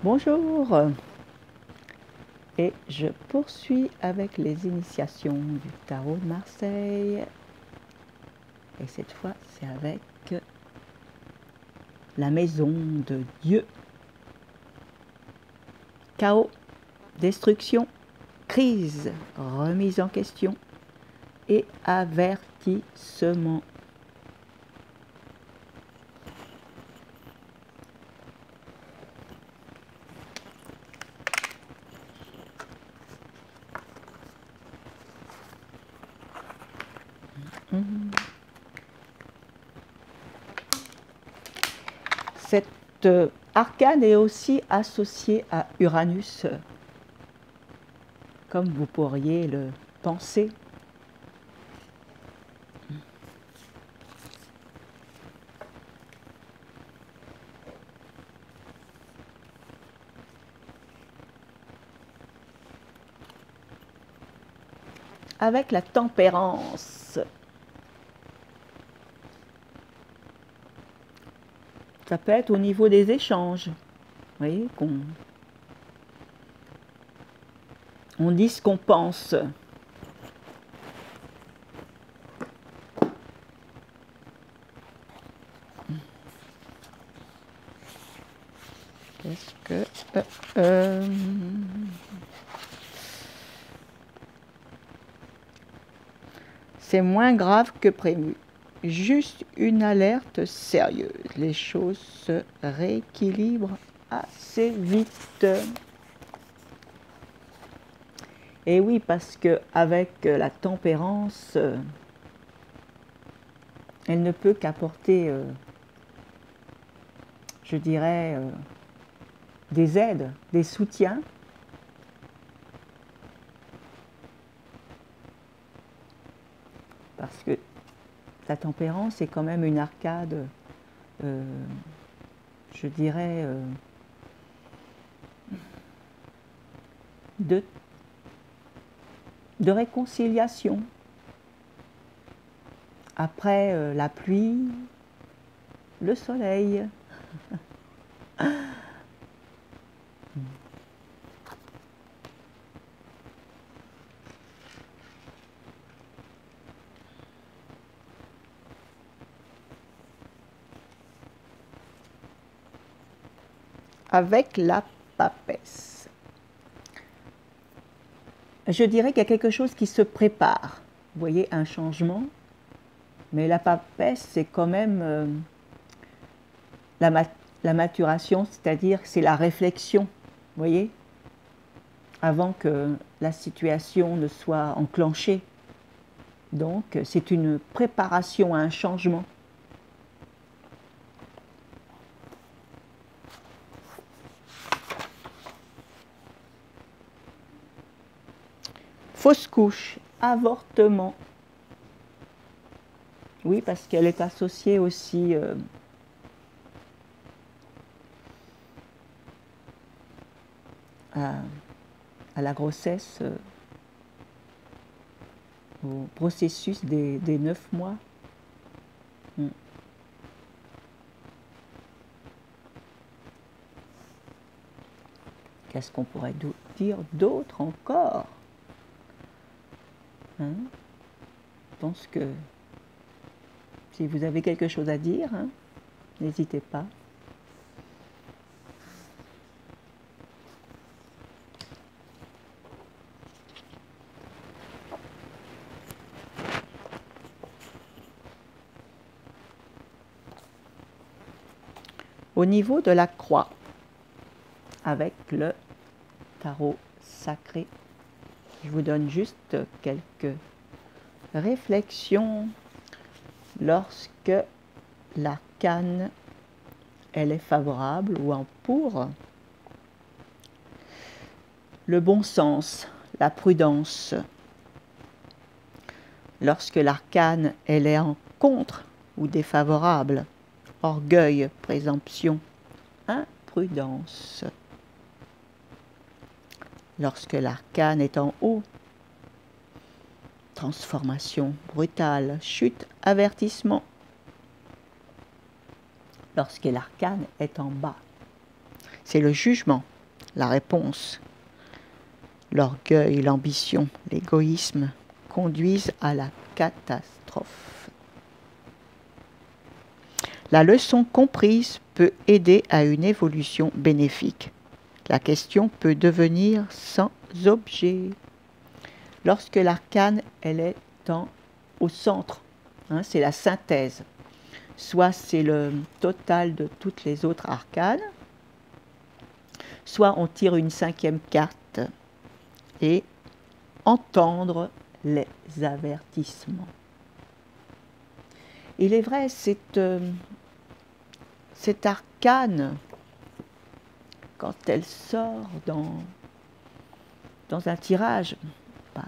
Bonjour, et je poursuis avec les initiations du tarot de Marseille, et cette fois c'est avec la maison de Dieu. Chaos, destruction, crise, remise en question et avertissement. Cette arcane est aussi associée à Uranus, comme vous pourriez le penser. Avec la tempérance. Ça peut être au niveau des échanges. Vous voyez, on dit ce qu'on pense. Qu'est-ce que... C'est moins grave que prévu. Juste une alerte sérieuse. Les choses se rééquilibrent assez vite. Et oui, parce qu'avec la tempérance, elle ne peut qu'apporter, je dirais, des aides, des soutiens. Parce que la tempérance est quand même une arcade, je dirais, de réconciliation. Après la pluie, le soleil. Avec la papesse. Je dirais qu'il y a quelque chose qui se prépare. Vous voyez, un changement. Mais la papesse, c'est quand même la maturation, c'est-à-dire c'est la réflexion. Vous voyez, avant que la situation ne soit enclenchée. Donc, c'est une préparation à un changement. Fausse couche, avortement. Oui, parce qu'elle est associée aussi à la grossesse, au processus des 9 mois. Qu'est-ce qu'on pourrait dire d'autre encore? Je pense que si vous avez quelque chose à dire, n'hésitez pas. Au niveau de la croix, avec le tarot sacré, je vous donne juste quelques réflexions lorsque l'arcane elle est favorable ou en pour. Le bon sens, la prudence. Lorsque l'arcane elle est en contre ou défavorable, orgueil, présomption, imprudence. Lorsque l'arcane est en haut, transformation brutale, chute, avertissement. Lorsque l'arcane est en bas, C'est le jugement, la réponse. L'orgueil, l'ambition, l'égoïsme conduisent à la catastrophe. La leçon comprise peut aider à une évolution bénéfique. La question peut devenir sans objet. Lorsque l'arcane, elle est au centre, hein, c'est la synthèse. Soit c'est le total de toutes les autres arcanes, soit on tire une 5e carte et entendre les avertissements. Il est vrai, cette arcane, quand elle sort dans un tirage, bah,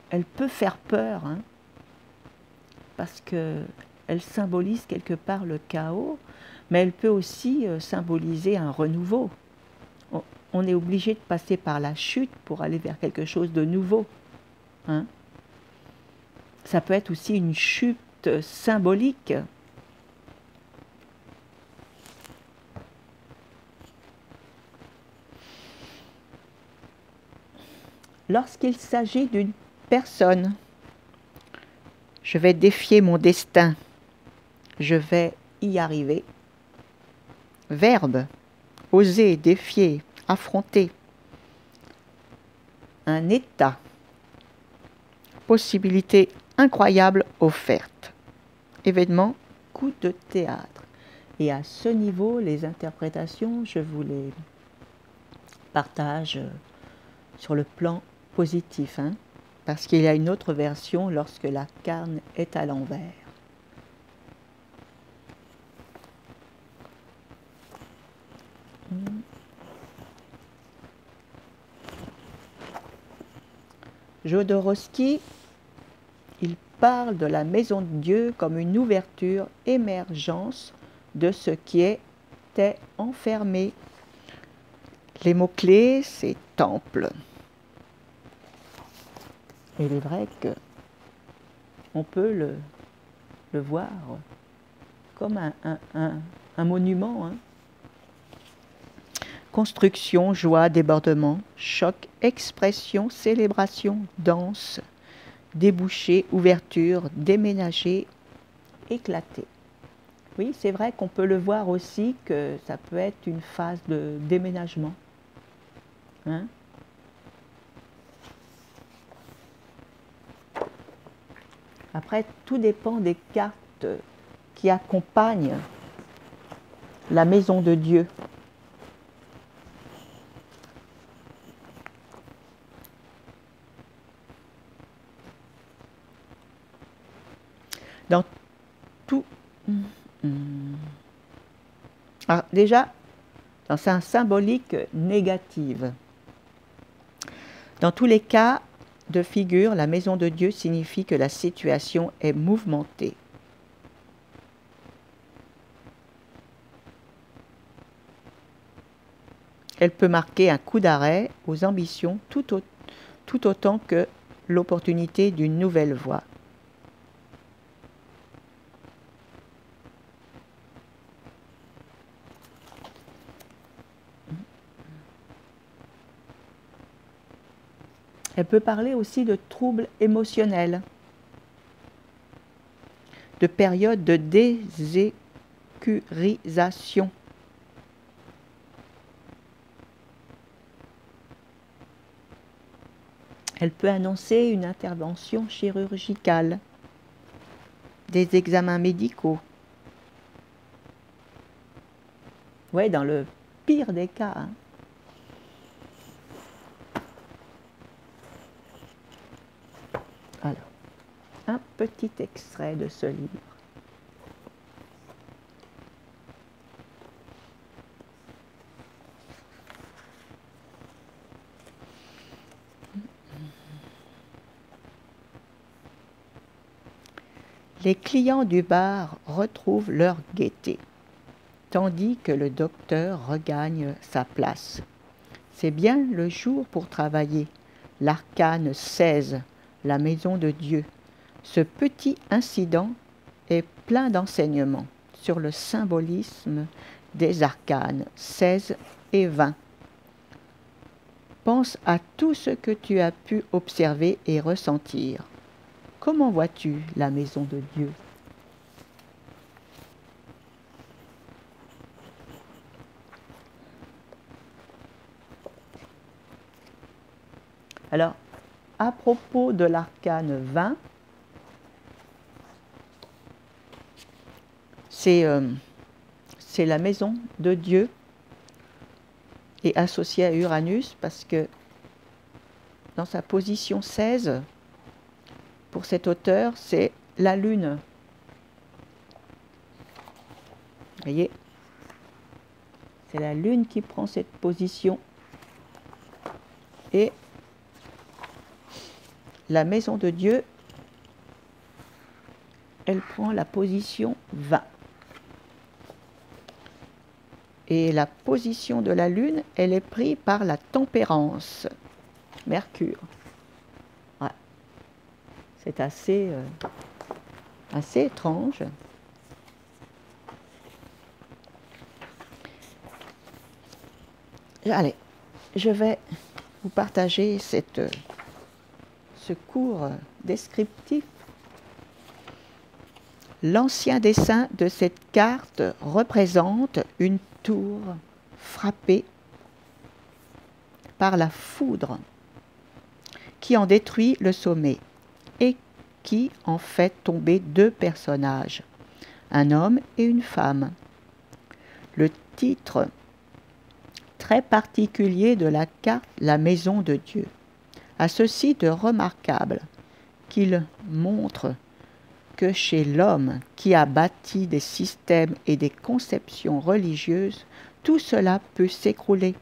elle peut faire peur, hein, parce qu'elle symbolise quelque part le chaos, mais elle peut aussi symboliser un renouveau. On est obligé de passer par la chute pour aller vers quelque chose de nouveau. Hein. Ça peut être aussi une chute symbolique. Lorsqu'il s'agit d'une personne, je vais défier mon destin, je vais y arriver. Verbe, oser, défier, affronter. Un état, possibilité incroyable offerte. Événement, coup de théâtre. Et à ce niveau, les interprétations, je vous les partage sur le plan positif, hein, parce qu'il y a une autre version lorsque l'arcane est à l'envers. Jodorowsky, il parle de la maison de Dieu comme une ouverture, émergence de ce qui était enfermé. Les mots-clés, c'est temple. Et il est vrai qu'on peut le voir comme un monument. Hein. Construction, joie, débordement, choc, expression, célébration, danse, débouché, ouverture, déménager, éclater. Oui, c'est vrai qu'on peut le voir aussi que ça peut être une phase de déménagement. Hein? Après, tout dépend des cartes qui accompagnent la maison de Dieu. Dans tout... Alors déjà, dans un symbolique négative. Dans tous les cas de figure, la maison de Dieu signifie que la situation est mouvementée. Elle peut marquer un coup d'arrêt aux ambitions tout autant que l'opportunité d'une nouvelle voie. Elle peut parler aussi de troubles émotionnels, de périodes de désécurisation. Elle peut annoncer une intervention chirurgicale, des examens médicaux. Oui, dans le pire des cas. Hein. Alors, un petit extrait de ce livre. Les clients du bar retrouvent leur gaieté, tandis que le docteur regagne sa place. C'est bien le jour pour travailler. L'arcane 16, la maison de Dieu. Ce petit incident est plein d'enseignements sur le symbolisme des arcanes 16 et vain. Pense à tout ce que tu as pu observer et ressentir. Comment vois-tu la maison de Dieu? Alors, à propos de l'arcane 20, c'est la maison de Dieu et associée à Uranus parce que dans sa position 16, pour cet auteur, c'est la Lune. Vous voyez, c'est la Lune qui prend cette position et la maison de Dieu, elle prend la position 20. Et la position de la Lune, elle est prise par la tempérance, Mercure. Ouais. C'est assez étrange. Allez, je vais vous partager ce cours descriptif. L'ancien dessin de cette carte représente une tour frappée par la foudre qui en détruit le sommet et qui en fait tomber deux personnages, un homme et une femme. Le titre très particulier de la carte « La maison de Dieu » a ceci de remarquable qu'il montre que chez l'homme qui a bâti des systèmes et des conceptions religieuses, tout cela peut s'écrouler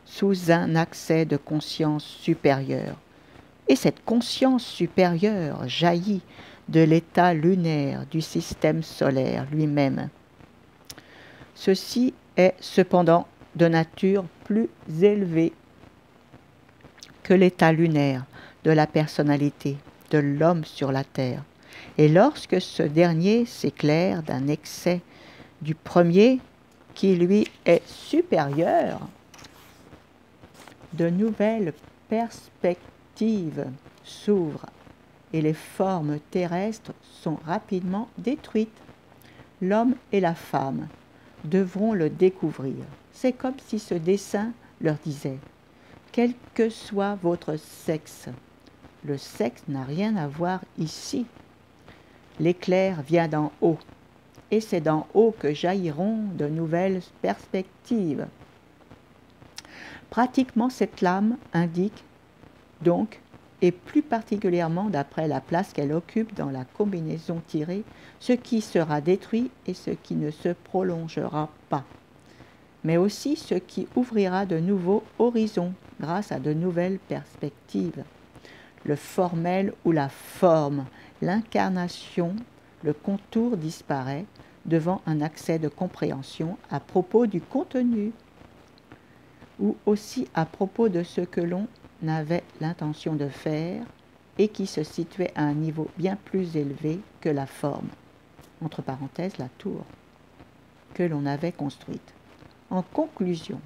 sous un accès de conscience supérieure. Et cette conscience supérieure jaillit de l'état lunaire du système solaire lui-même. Ceci est cependant de nature plus élevée que l'état lunaire de la personnalité de l'homme sur la terre. Et lorsque ce dernier s'éclaire d'un excès du premier qui lui est supérieur, de nouvelles perspectives s'ouvrent et les formes terrestres sont rapidement détruites. L'homme et la femme devront le découvrir. C'est comme si ce dessin leur disait « Quel que soit votre sexe, le sexe n'a rien à voir ici. L'éclair vient d'en haut, et c'est d'en haut que jailliront de nouvelles perspectives. » Pratiquement, cette lame indique donc, et plus particulièrement d'après la place qu'elle occupe dans la combinaison tirée, ce qui sera détruit et ce qui ne se prolongera pas, mais aussi ce qui ouvrira de nouveaux horizons grâce à de nouvelles perspectives. Le formel ou la forme, l'incarnation, le contour disparaît devant un accès de compréhension à propos du contenu ou aussi à propos de ce que l'on avait l'intention de faire et qui se situait à un niveau bien plus élevé que la forme, entre parenthèses la tour, que l'on avait construite. En conclusion,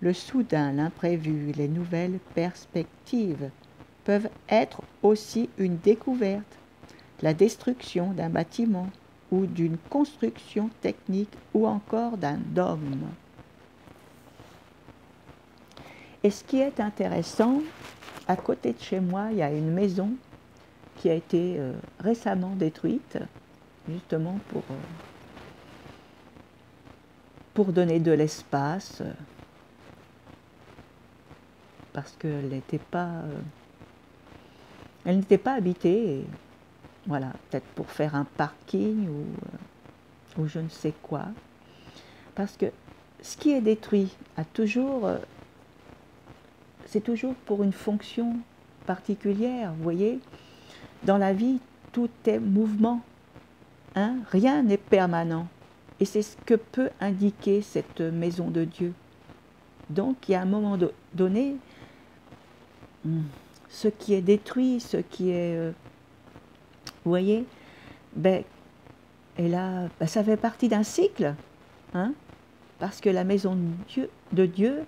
le soudain, l'imprévu, les nouvelles perspectives peuvent être aussi une découverte, la destruction d'un bâtiment ou d'une construction technique ou encore d'un dogme. Et ce qui est intéressant, à côté de chez moi, il y a une maison qui a été récemment détruite, justement pour donner de l'espace, parce qu'elle n'était pas habitée, et voilà, peut-être pour faire un parking ou je ne sais quoi. Parce que ce qui est détruit a toujours... c'est toujours pour une fonction particulière, vous voyez. Dans la vie, tout est mouvement, hein? Rien n'est permanent. Et c'est ce que peut indiquer cette maison de Dieu. Donc, il y a un moment donné, ce qui est détruit, ce qui est... vous voyez, ben, et là, ben, ça fait partie d'un cycle, hein? Parce que la maison de Dieu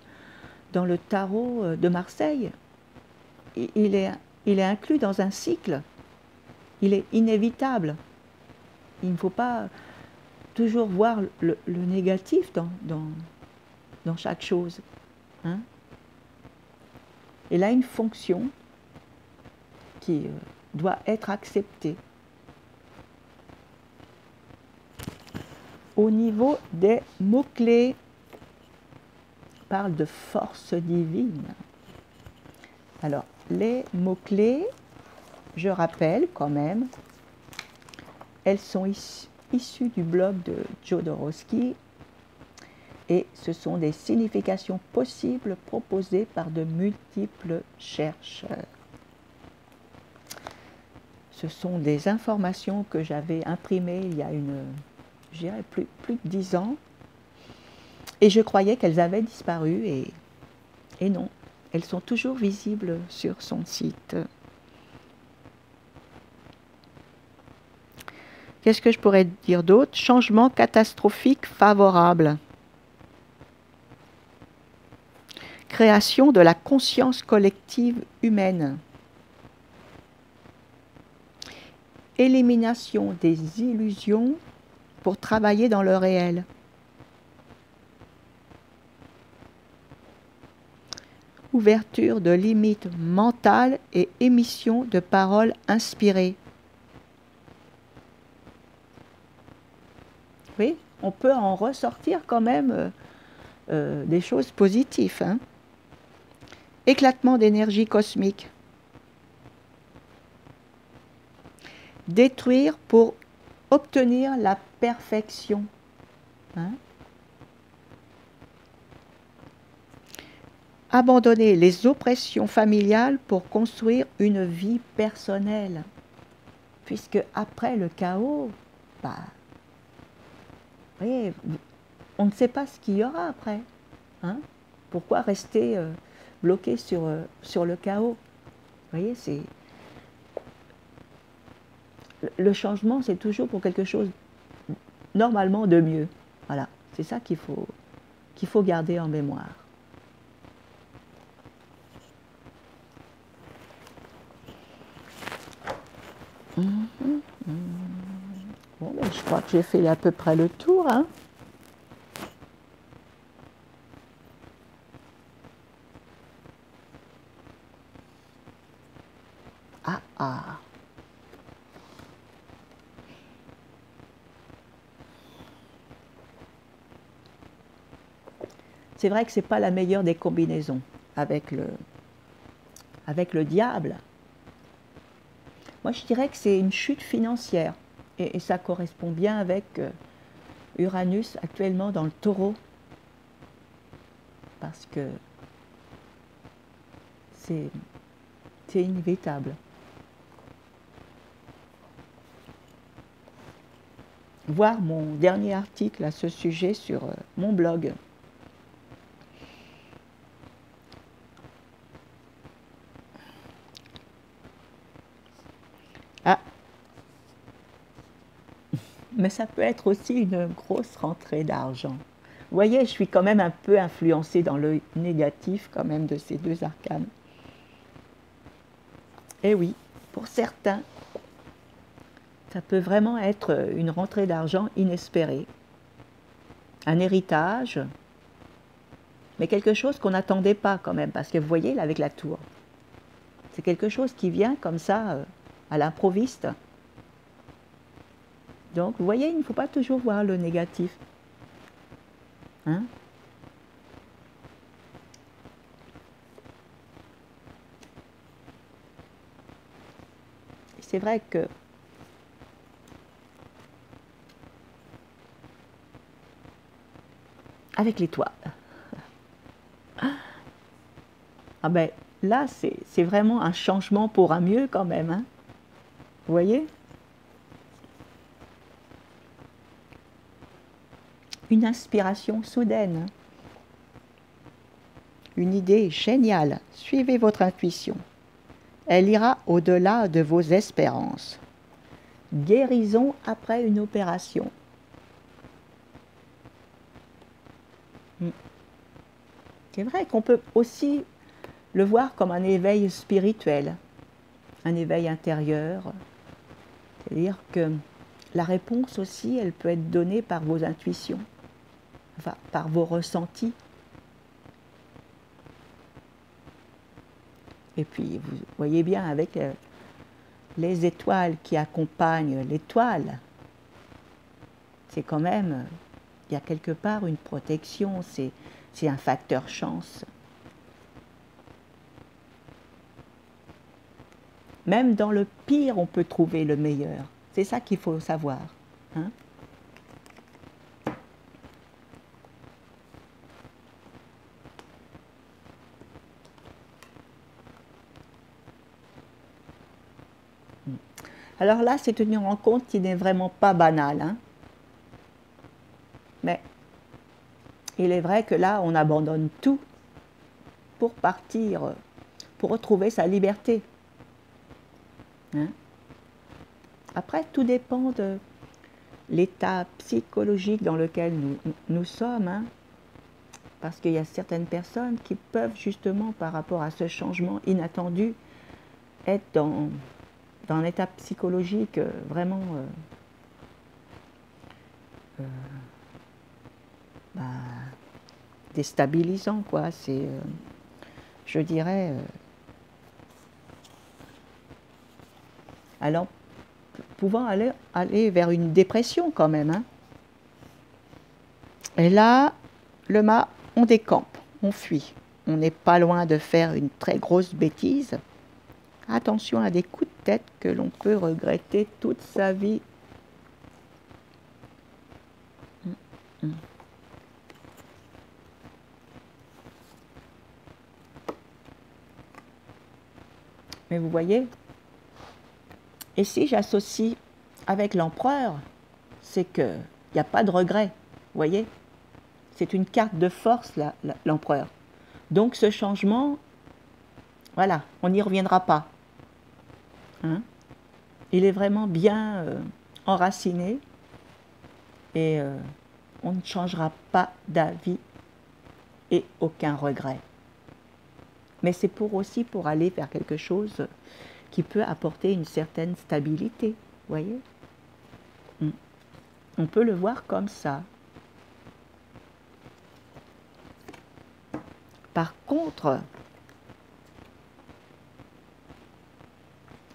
dans le tarot de Marseille, il est inclus dans un cycle. Il est inévitable. Il ne faut pas toujours voir le négatif dans chaque chose. Hein? Il a une fonction qui doit être acceptée. Au niveau des mots-clés, on parle de force divine. Alors, les mots-clés, je rappelle quand même, elles sont issues du blog de Jodorowsky et ce sont des significations possibles proposées par de multiples chercheurs. Ce sont des informations que j'avais imprimées il y a je dirais plus de 10 ans et je croyais qu'elles avaient disparu et non, elles sont toujours visibles sur son site. Qu'est-ce que je pourrais dire d'autre? Changement catastrophique favorable. Création de la conscience collective humaine. Élimination des illusions pour travailler dans le réel. Ouverture de limites mentales et émission de paroles inspirées. Oui, on peut en ressortir quand même des choses positives. Hein. Éclatement d'énergie cosmique. Détruire pour obtenir la perfection. Hein. Abandonner les oppressions familiales pour construire une vie personnelle. Puisque après le chaos, voyez, on ne sait pas ce qu'il y aura après. Hein. Pourquoi rester bloqué sur le chaos? Vous voyez, le changement, c'est toujours pour quelque chose normalement de mieux. Voilà, c'est ça qu'il faut garder en mémoire. Bon, ben, je crois que j'ai fait à peu près le tour. Hein. Ah. C'est vrai que ce n'est pas la meilleure des combinaisons avec le diable. Moi, je dirais que c'est une chute financière. Et ça correspond bien avec Uranus actuellement dans le Taureau. Parce que c'est inévitable. Voir mon dernier article à ce sujet sur mon blog. Ah. Mais ça peut être aussi une grosse rentrée d'argent. Vous voyez, je suis quand même un peu influencée dans le négatif quand même de ces deux arcanes. Et oui, pour certains, ça peut vraiment être une rentrée d'argent inespérée. Un héritage, mais quelque chose qu'on n'attendait pas quand même, parce que vous voyez, là, avec la tour, c'est quelque chose qui vient comme ça, à l'improviste. Donc, vous voyez, il ne faut pas toujours voir le négatif. Hein? C'est vrai que avec l'étoile, ah ben là, c'est vraiment un changement pour un mieux quand même. Hein? Vous voyez? Une inspiration soudaine. Une idée géniale. Suivez votre intuition. Elle ira au-delà de vos espérances. Guérison après une opération. Mm. C'est vrai qu'on peut aussi le voir comme un éveil spirituel, un éveil intérieur. C'est-à-dire que la réponse aussi, elle peut être donnée par vos intuitions, enfin, par vos ressentis. Et puis, vous voyez bien avec les étoiles qui accompagnent l'étoile, c'est quand même, il y a quelque part une protection, c'est un facteur chance. Même dans le pire, on peut trouver le meilleur. C'est ça qu'il faut savoir. Hein? Alors là, c'est une rencontre qui n'est vraiment pas banale. Hein? Mais il est vrai que là, on abandonne tout pour partir, pour retrouver sa liberté. Hein? Après, tout dépend de l'état psychologique dans lequel nous sommes. Hein? Parce qu'il y a certaines personnes qui peuvent justement, par rapport à ce changement inattendu, être dans un état psychologique vraiment bah, déstabilisant, quoi. C'est, je dirais, allant, pouvant aller vers une dépression quand même. Hein. Et là, le mât, on décampe, on fuit. On n'est pas loin de faire une très grosse bêtise. Attention à des coups de tête que l'on peut regretter toute sa vie. Mais vous voyez, et si j'associe avec l'empereur, c'est qu'il n'y a pas de regret, vous voyez. C'est une carte de force, l'empereur. Donc ce changement, voilà, on n'y reviendra pas. Hein? Il est vraiment bien enraciné et on ne changera pas d'avis et aucun regret. Mais c'est aussi pour aller vers quelque chose qui peut apporter une certaine stabilité, vous voyez. On peut le voir comme ça. Par contre,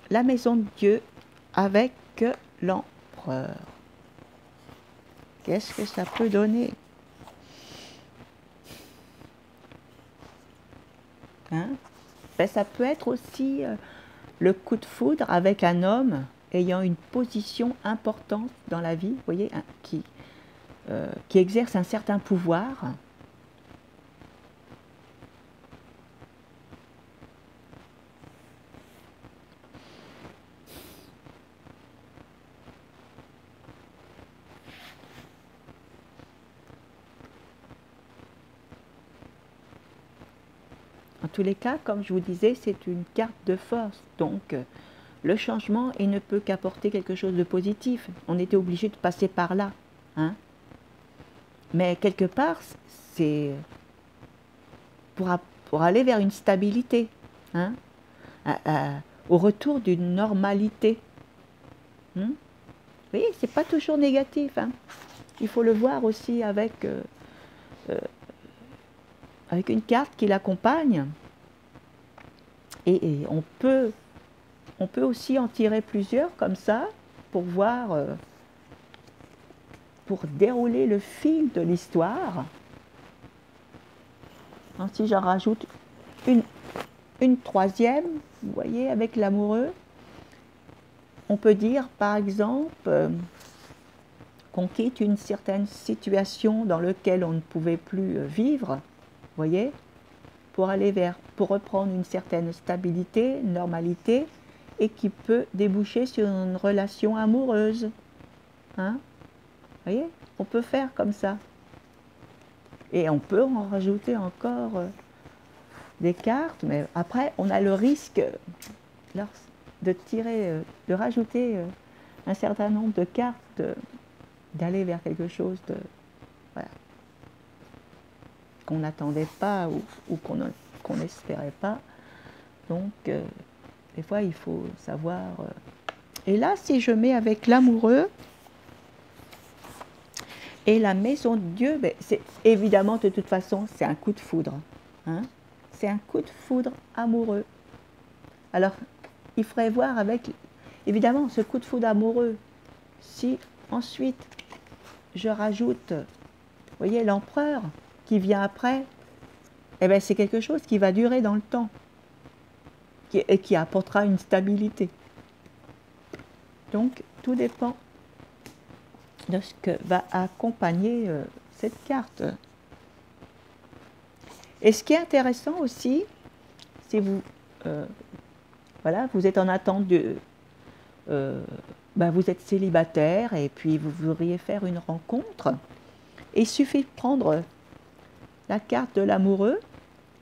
la maison de Dieu avec l'empereur, qu'est-ce que ça peut donner? Hein? Ben, ça peut être aussi le coup de foudre avec un homme ayant une position importante dans la vie, vous voyez, qui exerce un certain pouvoir. En tous les cas, comme je vous disais, c'est une carte de force. Donc, le changement, il ne peut qu'apporter quelque chose de positif. On était obligé de passer par là. Hein? Mais quelque part, c'est pour aller vers une stabilité. Hein? Au retour d'une normalité. Vous voyez, c'est pas toujours négatif. Hein? Il faut le voir aussi avec une carte qui l'accompagne. Et on peut aussi en tirer plusieurs comme ça pour voir, pour dérouler le fil de l'histoire. Si j'en rajoute une troisième, vous voyez, avec l'amoureux, on peut dire par exemple qu'on quitte une certaine situation dans laquelle on ne pouvait plus vivre, vous voyez, pour reprendre une certaine stabilité, une normalité, et qui peut déboucher sur une relation amoureuse. Hein? Vous voyez, on peut faire comme ça. Et on peut en rajouter encore des cartes, mais après, on a le risque de rajouter un certain nombre de cartes, d'aller vers quelque chose de... Voilà. qu'on n'attendait pas ou qu'on n'espérait pas. Donc, des fois, il faut savoir. Et là, si je mets avec l'amoureux et la maison de Dieu, ben, c'est évidemment, de toute façon, c'est un coup de foudre. Hein? C'est un coup de foudre amoureux. Alors, il faudrait voir avec, évidemment, ce coup de foudre amoureux. Si ensuite, je rajoute, vous voyez, l'empereur qui vient après, eh bien, c'est quelque chose qui va durer dans le temps et qui apportera une stabilité. Donc, tout dépend de ce que va accompagner cette carte. Et ce qui est intéressant aussi, si vous, voilà, vous êtes en attente de, vous êtes célibataire et puis vous voudriez faire une rencontre, et il suffit de prendre la carte de l'amoureux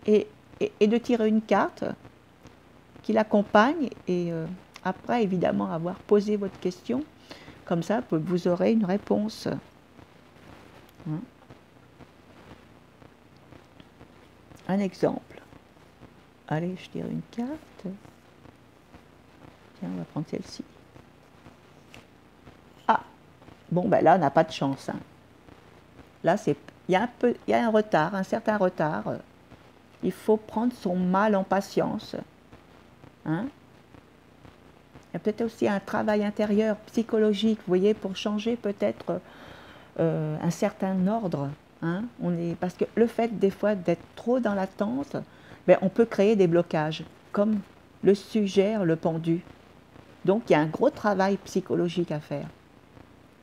et de tirer une carte qui l'accompagne et après évidemment avoir posé votre question, comme ça vous aurez une réponse. Hein? Un exemple. Allez, je tire une carte. Tiens, on va prendre celle-ci. Ah, bon ben là on n'a pas de chance. Hein. Là il y a un retard, un certain retard. Il faut prendre son mal en patience. Hein? Il y a peut-être aussi un travail intérieur, psychologique, vous voyez, pour changer peut-être un certain ordre. Hein? Parce que le fait des fois d'être trop dans l'attente, ben, on peut créer des blocages, comme le suggère le pendu. Donc il y a un gros travail psychologique à faire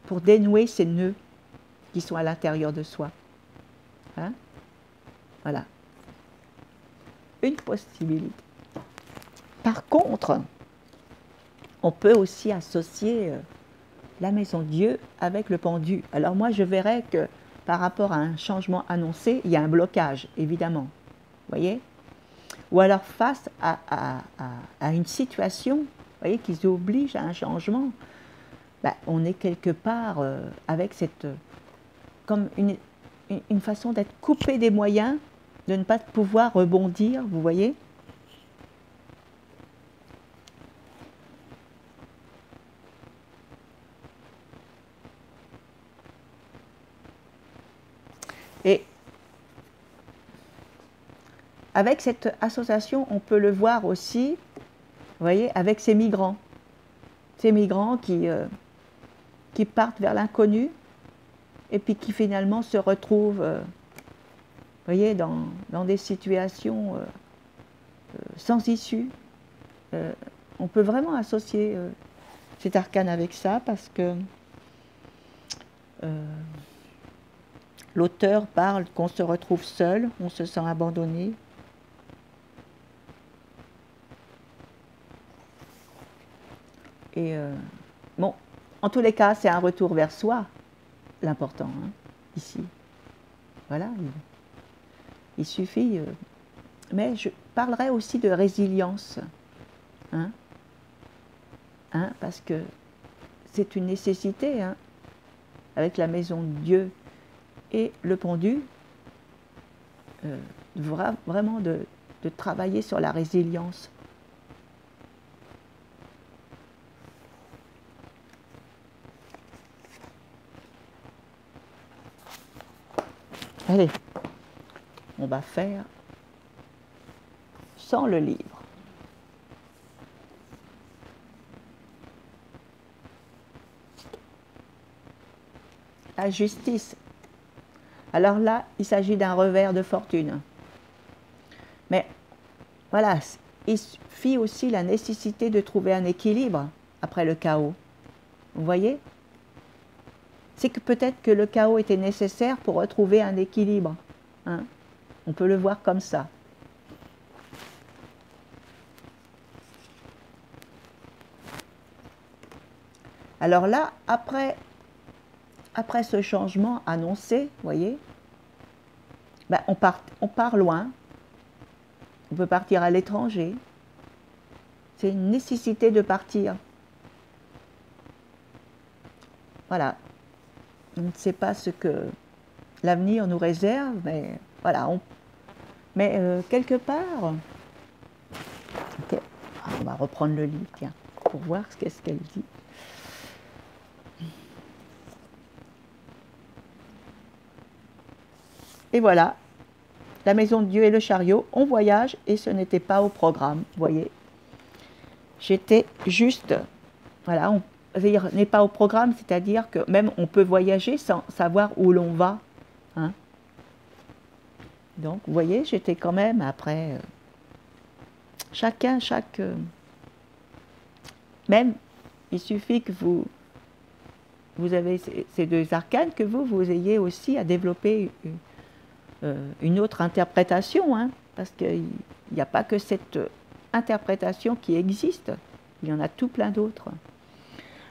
pour dénouer ces nœuds qui sont à l'intérieur de soi. Hein? Voilà. Une possibilité. Par contre, on peut aussi associer la maison de Dieu avec le pendu. Alors moi, je verrais que par rapport à un changement annoncé, il y a un blocage, évidemment. Vous voyez? Ou alors face à une situation, vous voyez, qui oblige à un changement, ben, on est quelque part avec cette... comme une façon d'être coupé des moyens, de ne pas pouvoir rebondir, vous voyez? Et avec cette association, on peut le voir aussi, vous voyez, avec ces migrants qui partent vers l'inconnu et puis qui finalement se retrouvent, vous voyez, dans des situations sans issue. On peut vraiment associer cet arcane avec ça parce que l'auteur parle qu'on se retrouve seul, on se sent abandonné. Et bon, en tous les cas, c'est un retour vers soi, l'important, hein, ici. Voilà, il suffit. Mais je parlerai aussi de résilience, hein, parce que c'est une nécessité, hein, avec la maison de Dieu et le pendu, vraiment de travailler sur la résilience. Allez, on va faire sans le livre. La justice. Alors là, il s'agit d'un revers de fortune. Mais voilà, il suffit aussi la nécessité de trouver un équilibre après le chaos. Vous voyez? C'est que peut-être que le chaos était nécessaire pour retrouver un équilibre. Hein? On peut le voir comme ça. Alors là, après ce changement annoncé, vous voyez, ben on part loin. On peut partir à l'étranger. C'est une nécessité de partir. Voilà. On ne sait pas ce que l'avenir nous réserve, mais voilà, mais quelque part, ok, on va reprendre le livre, tiens, pour voir qu'est-ce qu'elle dit. Et voilà, la maison de Dieu et le chariot, on voyage et ce n'était pas au programme, vous voyez. J'étais juste, voilà, c'est-à-dire n'est pas au programme, c'est-à-dire que même on peut voyager sans savoir où l'on va. Hein. Donc, vous voyez, j'étais quand même après, même, il suffit que vous avez ces deux arcanes, que vous ayez aussi à développer une autre interprétation, hein, parce qu'il n'y a pas que cette interprétation qui existe, il y en a tout plein d'autres.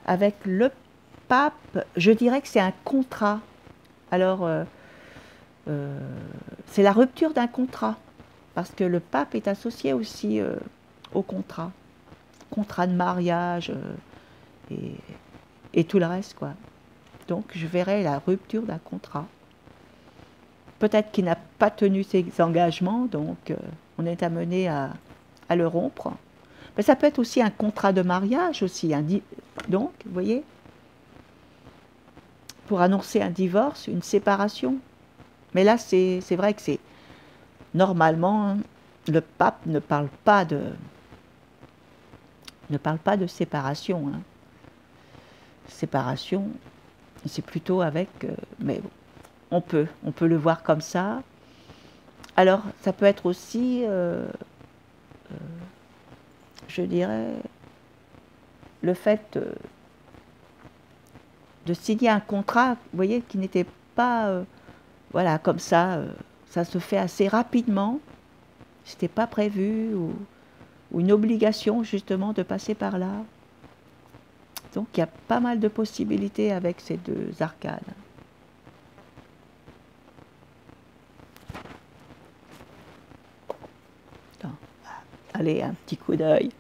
Avec le pape, je dirais que c'est un contrat. Alors, c'est la rupture d'un contrat, parce que le pape est associé aussi au contrat de mariage et tout le reste, quoi. Donc, je verrai la rupture d'un contrat. Peut-être qu'il n'a pas tenu ses engagements, donc on est amené à le rompre. Mais ça peut être aussi un contrat de mariage, aussi. Donc, vous voyez, pour annoncer un divorce, une séparation. Mais là, c'est vrai que c'est... Normalement, le pape ne parle pas de séparation. Hein. Séparation, c'est plutôt avec... mais bon, on peut le voir comme ça. Alors, ça peut être aussi, je dirais, le fait de signer un contrat, vous voyez, qui n'était pas, voilà, comme ça se fait assez rapidement, c'était pas prévu, ou une obligation justement de passer par là. Donc il y a pas mal de possibilités avec ces deux arcanes. Allez, un petit coup d'œil.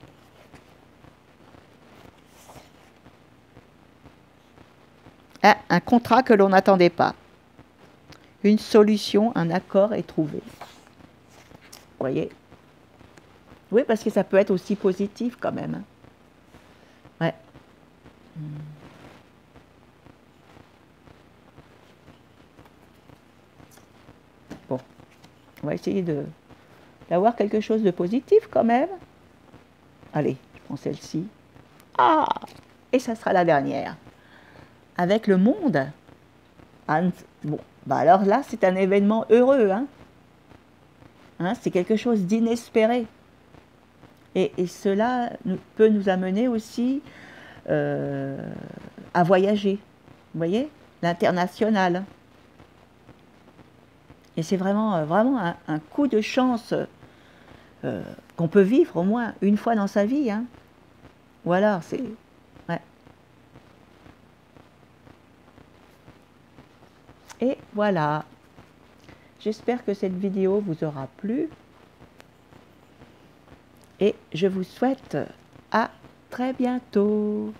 Ah, un contrat que l'on n'attendait pas. Une solution, un accord est trouvé. Vous voyez? Oui, parce que ça peut être aussi positif quand même. Ouais. Bon, on va essayer d'avoir quelque chose de positif quand même. Allez, je prends celle-ci. Ah! Et ça sera la dernière. Avec le monde. Bon, bah alors là, c'est un événement heureux. Hein, c'est quelque chose d'inespéré. Et cela peut nous amener aussi à voyager. Vous voyez? L'international. Et c'est vraiment, vraiment un coup de chance qu'on peut vivre au moins une fois dans sa vie. Hein. Ou alors, c'est... Ouais. Et voilà. J'espère que cette vidéo vous aura plu. Et je vous souhaite à très bientôt.